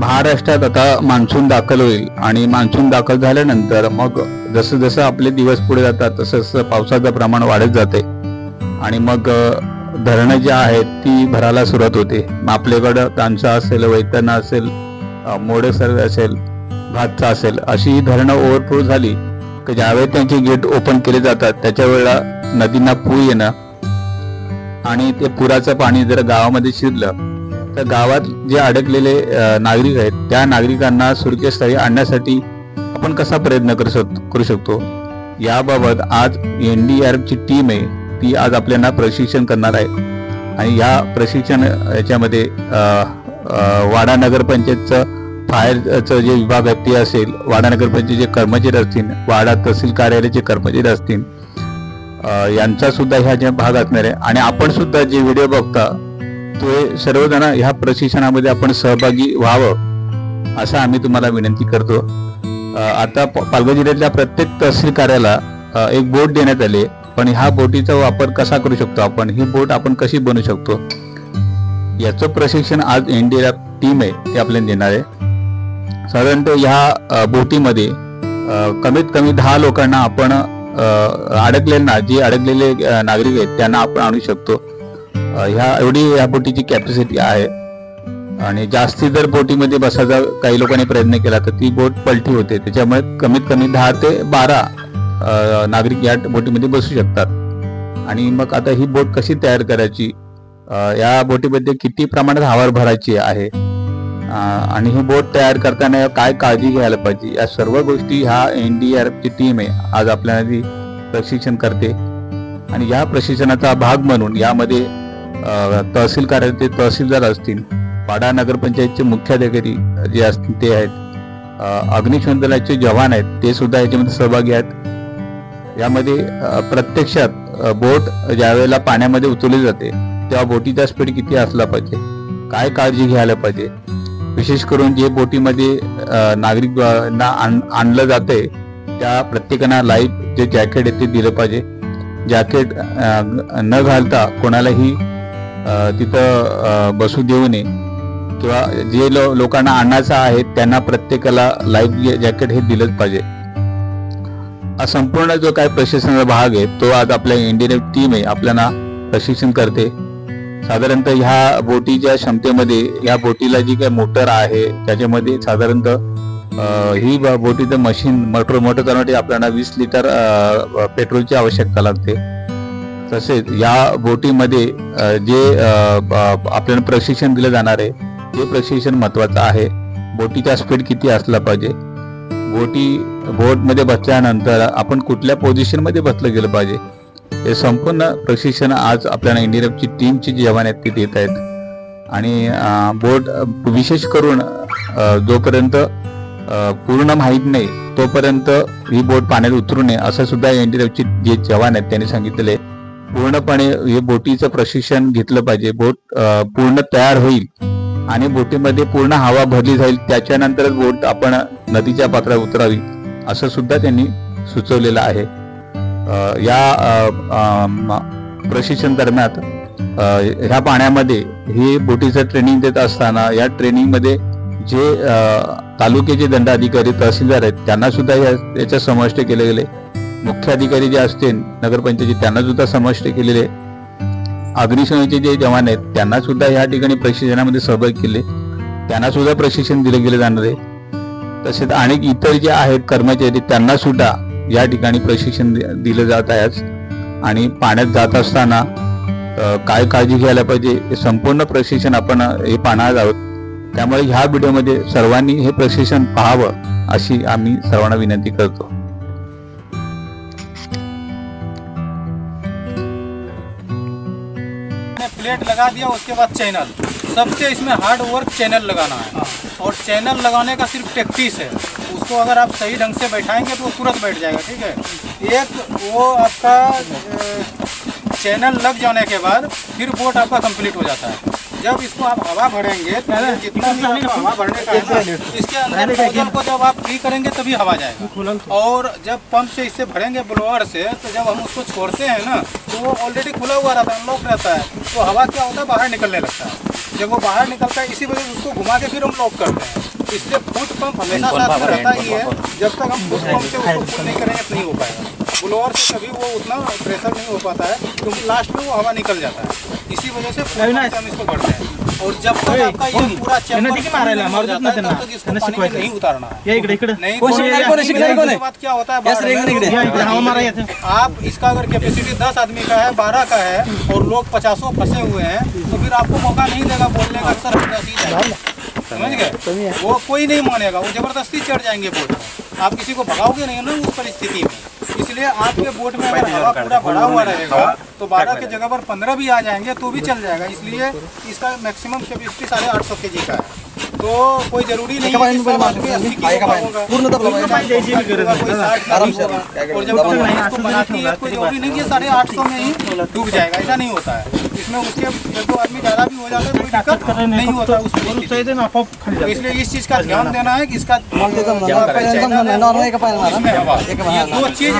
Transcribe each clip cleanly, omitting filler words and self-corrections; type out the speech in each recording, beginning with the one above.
महाराष्ट्रात आता मान्सून दाखल होईल आणि मान्सून दाखल झाल्यानंतर मग जसं जसं आपले दिवस पुढे जातात तसं तसं पावसाचं प्रमाण वाढत जाते आणि मग धरणं जी आहेत ती भरायला सुरुवात होते. मग आपल्याकडं तानसा असेल, वैतरणा असेल, मोडेसर असेल, भातचा असेल, अशी ही धरणं ओव्हरफ्लो झाली की ज्यावेळी त्यांचे गेट ओपन केले जातात त्याच्या वेळेला नदींना पूर येणं आणि ते पुराचं पाणी जर गावामध्ये शिरलं तर गावात जे अडकलेले नागरिक आहेत त्या नागरिकांना सुरक्षित स्थळी आणण्यासाठी आपण कसा प्रयत्न करू शकतो याबाबत आज NDRF ची टीम आहे ती आज आपल्याला प्रशिक्षण करणार आहे. आणि या प्रशिक्षण याच्यामध्ये वाडा नगरपंचायतचं फायरचं जे विभाग आहे ते असेल, वाडा नगरपंचायतचे कर्मचारी असतील, वाडा तहसील कार्यालयाचे कर्मचारी असतील, यांचा सुद्धा ह्या भाग असणार आहे. आणि आपण सुद्धा जे व्हिडिओ बघता तो सर्वजण ह्या प्रशिक्षणामध्ये आपण सहभागी व्हावं असं आम्ही तुम्हाला विनंती करतो. आता पालघर जिल्ह्यातल्या प्रत्येक तहसील कार्यालयाला एक बोट देण्यात आली, पण ह्या बोटीचा वापर कसा करू शकतो आपण, ही बोट आपण कशी बनवू शकतो याचं प्रशिक्षण आज NDRF टीम आहे ते आपल्याला देणार आहे. साधारणतः ह्या बोटीमध्ये कमीत कमी 10 लोकांना आपण अडकलेल्यांना, जे अडकलेले नागरिक आहेत त्यांना आपण आणू शकतो. एवढी या बोटीची कॅपॅसिटी आहे. आणि जास्ती जर बोटीमध्ये बसायचा काही लोकांनी प्रयत्न केला तर ती बोट पलटी होते. त्याच्यामुळे कमीत कमी 10 ते 12 नागरिक या बोटीमध्ये बसू शकतात. आणि मग आता ही बोट कशी तयार करायची, या बोटीमध्ये किती प्रमाणात हवा भरायची आहे आणि ही बोट तयार करताना काय काळजी घ्यायला पाहिजे, या सर्व गोष्टी ह्या NDRF ची टीम आहे आज आपल्याला ती प्रशिक्षण करते. आणि या प्रशिक्षणाचा भाग म्हणून यामध्ये तहसील कार्यालयाचे तहसीलदार असतील, वाडा नगरपंचायतचे मुख्याधिकारी जे असतील ते आहेत, अग्निशमन दलाचे जवान आहेत ते सुद्धा याच्यामध्ये सहभागी आहेत. यामध्ये प्रत्यक्षात बोट ज्या वेळेला पाण्यामध्ये उतरली जाते तेव्हा बोटीचा स्पीड किती असला पाहिजे, काय काळजी घ्यायला पाहिजे, विशेष करून जे बोटीमध्ये नागरिकांना आणलं जाते त्या प्रत्येकांना लाईफ जे जॅकेट आहे ते दिलं पाहिजे. जॅकेट न घालता कोणालाही तिथं बसू देऊ नये किंवा जे लोकांना आणायचं आहे त्यांना प्रत्येकाला लाईफ जॅकेट हे दिलंच पाहिजे. संपूर्ण जो काय प्रशिक्षणाचा भाग आहे तो आज आपल्या NDRF टीम आहे आपल्याला प्रशिक्षण करते. साधारणतः ह्या बोटीच्या क्षमतेमध्ये या बोटीला जी काय मोटर आहे त्याच्यामध्ये साधारणतः ही बोटीचं मशीन मोटर चालवण्यासाठी आपल्याला 20 लिटर पेट्रोलची आवश्यकता लागते. तसेच या बोटीमध्ये जे आपल्याला प्रशिक्षण दिलं जाणार आहे ते प्रशिक्षण महत्वाचं आहे. बोटीचा स्पीड किती असला पाहिजे, बोटमध्ये बसल्यानंतर आपण कुठल्या पोझिशन मध्ये बसलं गेलं पाहिजे, हे संपूर्ण प्रशिक्षण आज आपल्याला NDRF ची टीमची जे जवान आहेत ते देत आहेत. आणि बोट विशेष करून जोपर्यंत पूर्ण माहीत नाही तोपर्यंत ही बोट पाण्यात उतरू नये असं सुद्धा NDRF चे जे जवान आहेत त्यांनी सांगितलेले. पूर्णपणे हे बोटीचं प्रशिक्षण घेतलं पाहिजे. बोट पूर्ण तयार होईल आणि बोटीमध्ये पूर्ण हवा भरली जाईल त्याच्यानंतरच बोट आपण नदीच्या पात्रात उतरावी असं सुद्धा त्यांनी सुचवलेलं आहे. या प्रशिक्षण दरम्यान ह्या पाण्यामध्ये हे बोटीचं ट्रेनिंग देत असताना या ट्रेनिंग मध्ये जे तालुक्याचे दंडाधिकारी तहसीलदार आहेत त्यांना सुद्धा याचा समाविष्ट केले गेले. मुख्य अधिकारी जे असतील नगरपंचायतीचे त्यांना सुद्धा समाविष्ट केलेले. अग्निशमनाचे जे जवान आहेत त्यांना सुद्धा या ठिकाणी प्रशिक्षणामध्ये सहभागी केले, त्यांना सुद्धा प्रशिक्षण दिले गेले जाणार आहे. तसेच अनेक इतर जे आहेत कर्मचारी त्यांना सुद्धा या ठिकाणी प्रशिक्षण दिलं जात आहे. आणि पाण्यात जात असताना काय काळजी घ्यायला पाहिजे हे संपूर्ण प्रशिक्षण आपण हे पाहणार आहोत. त्यामुळे ह्या व्हिडिओमध्ये सर्वांनी हे प्रशिक्षण पाहावं अशी आम्ही सर्वांना विनंती करतो. प्लेट लगा दिया, उसके बाद चैनल, सबसे इसमें हार्ड वर्क चैनल लगाना है. और चैनल लगाने का सिर्फ प्रैक्टिस है. उसको अगर आप सही ढंग से बैठाएंगे तो वो तुरंत बैठ जाएगा. ठीक है, एक वो आपका चैनल लग जाने के बाद फिर बोट आपका कंप्लीट हो जाता है. जब इसको आप हवा भरेंगे तो जितना भी आपको हवा भरने का है ना, इसके अंदर नोजल को जब आप फ्री करेंगे तभी हवा जाएगा. और जब पंप से इससे भरेंगे ब्लोअर से, तो जब हम उसको छोड़ते हैं ना तो वो ऑलरेडी खुला हुआ रहता है, अनलॉक रहता है, तो हवा क्या होता है बाहर निकलने लगता है. जब वो बाहर निकलता है इसी वजह से उसको घुमा के फिर हम लॉक करते हैं. इसलिए फुट पंप हमेशा साथ में रहता ही है। जब तक हम फुट पंप से उसको फुल नहीं करेंगे तो नहीं हो पाएगा। ब्लोअर से कभी वो उतना प्रेशर नहीं हो पाता है क्योंकि लास्ट में वो हवा निकल जाता है। इसी वजह से फुट पंप से हम इसको करते हैं। और जब तक आपका ये पूरा चैम्बर हो जाता है तब तक इसको पानी में नहीं उतारना है। नहीं तो बात क्या होता है, आप इसका अगर कैपेसिटी 10 आदमी का है, 12 का है और लोग 50 फंसे हुए हैं तो फिर आपको मौका नहीं देगा बोलने का। अक्सर हम ऐसे ही जाएंगे, समझ गए? वो कोई नहीं मानेगा, वो जबरदस्ती चढ़ जाएंगे बोट में। आप किसी को भगाओगे नहीं ना उस परिस्थिति में। इसलिए आपके बोट में अगर हवा पूरा भरा हुआ रहेगा तो 12 की जगह पर 15 भी आ जाएंगे तो भी चल जाएगा। इसलिए इसका मैक्सिमम कैपेसिटी 850 kg का है। तो कोई जरूरी नहीं है कि सब आदमी 80 kg का होगा। कोई 60 का भी होगा। और जब इसको बनाती है कोई जरूरी नहीं कि 850 में ही डूब जाएगा, ऐसा नहीं होता है। इसमें उसके 1-2 आदमी ज़्यादा भी हो जाता है, कोई दिक्कत नहीं होता उसको। इसलिए इस चीज़ का ध्यान देना है कि इसका ये 2 चीज़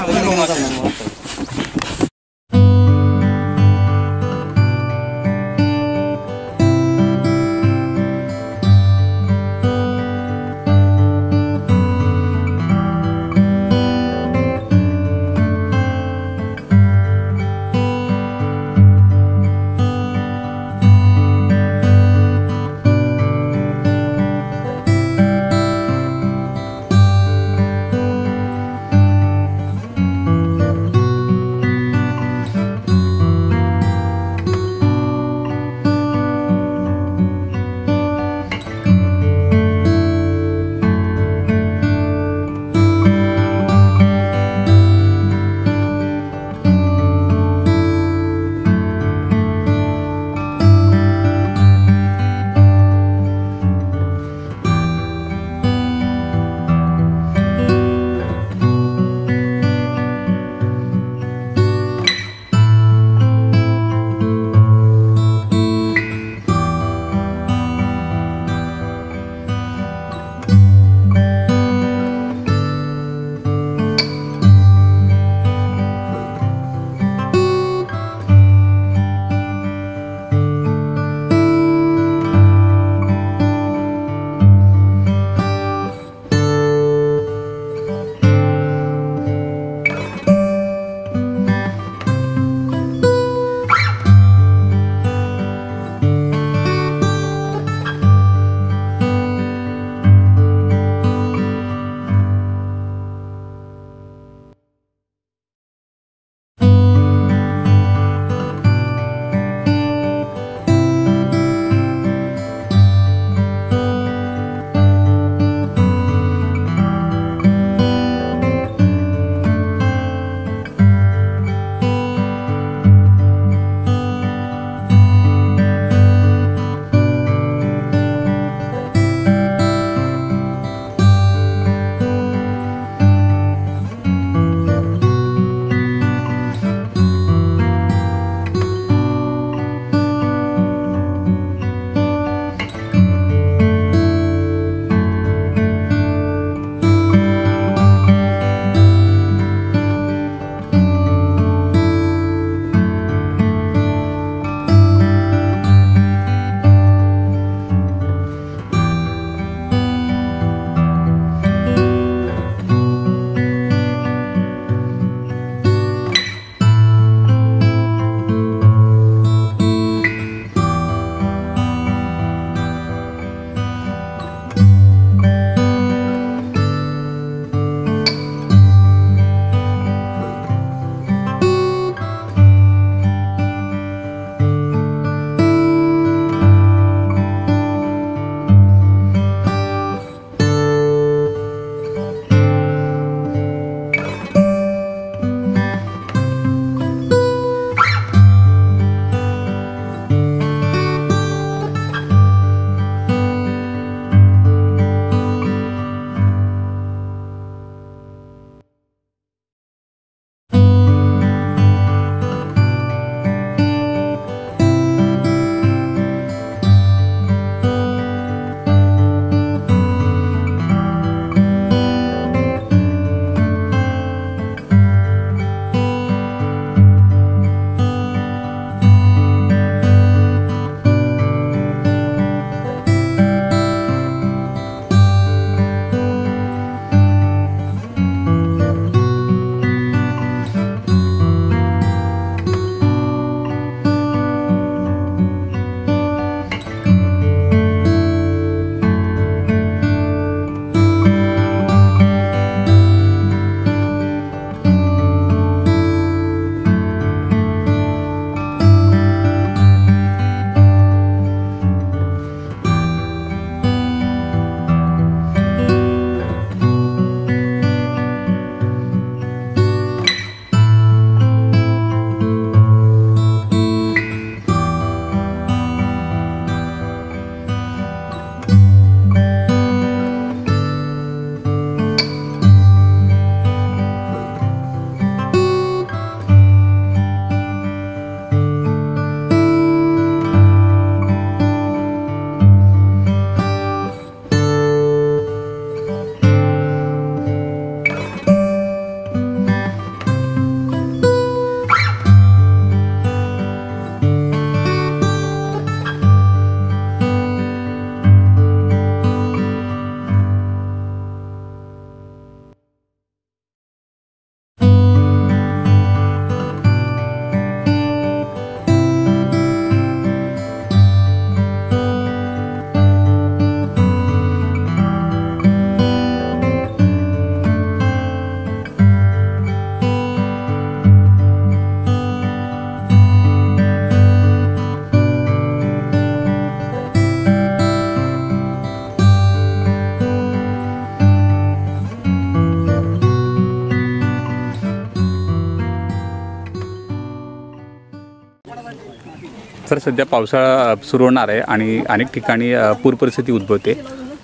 सर, सध्या पावसाळा सुरू होणार आहे आणि अनेक ठिकाणी पूर परिस्थिती उद्भवते.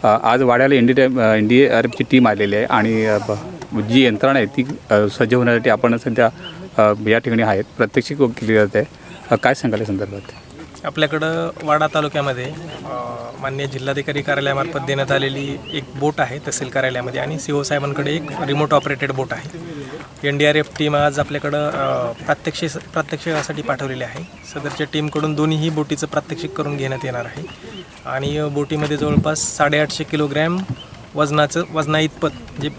आज वाड्याला NDRFची टीम आलेली आहे आणि जी यंत्रणा आहे ती सज्ज होण्यासाठी आपण सध्या या ठिकाणी आहेत. प्रत्यक्ष केली जाते. काय सांगाल या संदर्भात? आपल्याकडं वाडा तालुक्यामध्ये माननीय जिल्हाधिकारी कार्यालयामार्फत देण्यात आलेली एक बोट आहे तहसील कार्यालयामध्ये आणि CO साहेबांकडे एक रिमोट ऑपरेटेड बोट आहे. NDRF टीम आज आपल्याकडं प्रात्यक्षिकासाठी पाठवलेली आहे. सदरच्या टीमकडून दोन्हीही बोटीचं प्रात्यक्षिक करून घेण्यात येणार आहे आणि बोटीमध्ये जवळपास 850 किलोग्रॅम वजना इतपत म्हणजे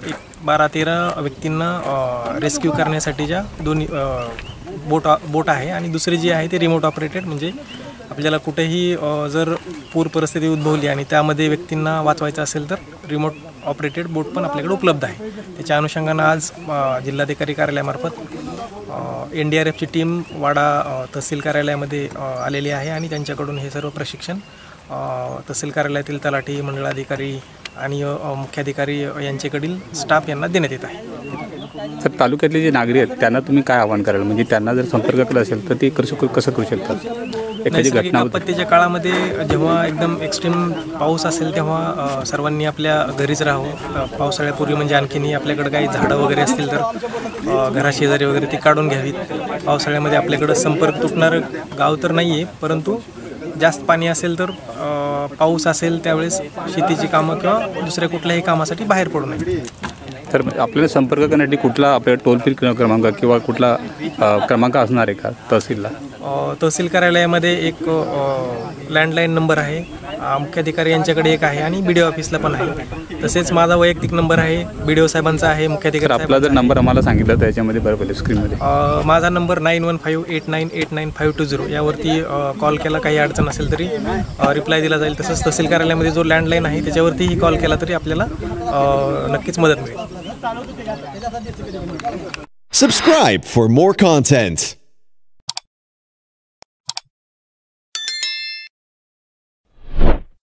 12-13 व्यक्तींना रेस्क्यू करण्यासाठीच्या दोन्ही बोट आहे आणि दुसरी जी आहे ती रिमोट ऑपरेटेड, म्हणजे आपल्याला कुठेही जर पूर परिस्थिती उद्भवली आणि त्यामध्ये व्यक्तींना वाचवायचं असेल तर रिमोट ऑपरेटेड बोट पण आपल्याकडे उपलब्ध आहे. त्याच्या अनुषंगानं आज जिल्हाधिकारी कार्यालयामार्फत NDRFची टीम वाडा तहसील कार्यालयामध्ये आलेली आहे आणि त्यांच्याकडून हे सर्व प्रशिक्षण तहसील कार्यालयातील तलाठी, मंडळाधिकारी आणि मुख्याधिकारी यांच्याकडील स्टाफ यांना देण्यात येत आहे. सर, तालुक्यातले जे नागरिक आहेत त्यांना तुम्ही काय आवाहन कराल? म्हणजे त्यांना जर संपर्क केला असेल तर ते कसं करू शकतात? नैसर्गिक आपत्तीच्या काळामध्ये जेव्हा एकदम एक्स्ट्रीम पाऊस असेल तेव्हा सर्वांनी आपल्या घरीच राहावं. पावसाळ्यापूर्वी म्हणजे आणखीनही आपल्याकडे काही झाडं वगैरे असतील तर घराशेजारी वगैरे ती काढून घ्यावीत. पावसाळ्यामध्ये आपल्याकडं संपर्क तुटणारं गाव तर नाही आहे, परंतु जास्त पाणी असेल तर पाऊस असेल त्यावेळेस शेतीची कामं किंवा दुसऱ्या कुठल्याही कामासाठी बाहेर पडू नये. तर आपल्याला संपर्क करण्यासाठी कुठला आपल्या टोल फ्री क्रमांक किंवा कुठला क्रमांक असणार आहे का तहसीलला? तहसील कार्यालयामध्ये एक लँडलाईन नंबर आहे, मुख्याधिकारी यांच्याकडे एक आहे आणि BDO ऑफिसला पण आहे. तसेच माझा वैयक्तिक नंबर आहे, BDO साहेबांचा आहे, मुख्याधिकारी. आपला जर नंबर आम्हाला सांगितला तर याच्यामध्ये बरं पडेल स्क्रीनमध्ये. माझा नंबर 9158989520 यावरती कॉल केला, काही अडचण असेल तरी रिप्लाय दिला जाईल. तसंच तहसील कार्यालयामध्ये जो लँडलाईन आहे त्याच्यावरतीही कॉल केला तरी आपल्याला नक्कीच मदत मिळेल. Subscribe for more content.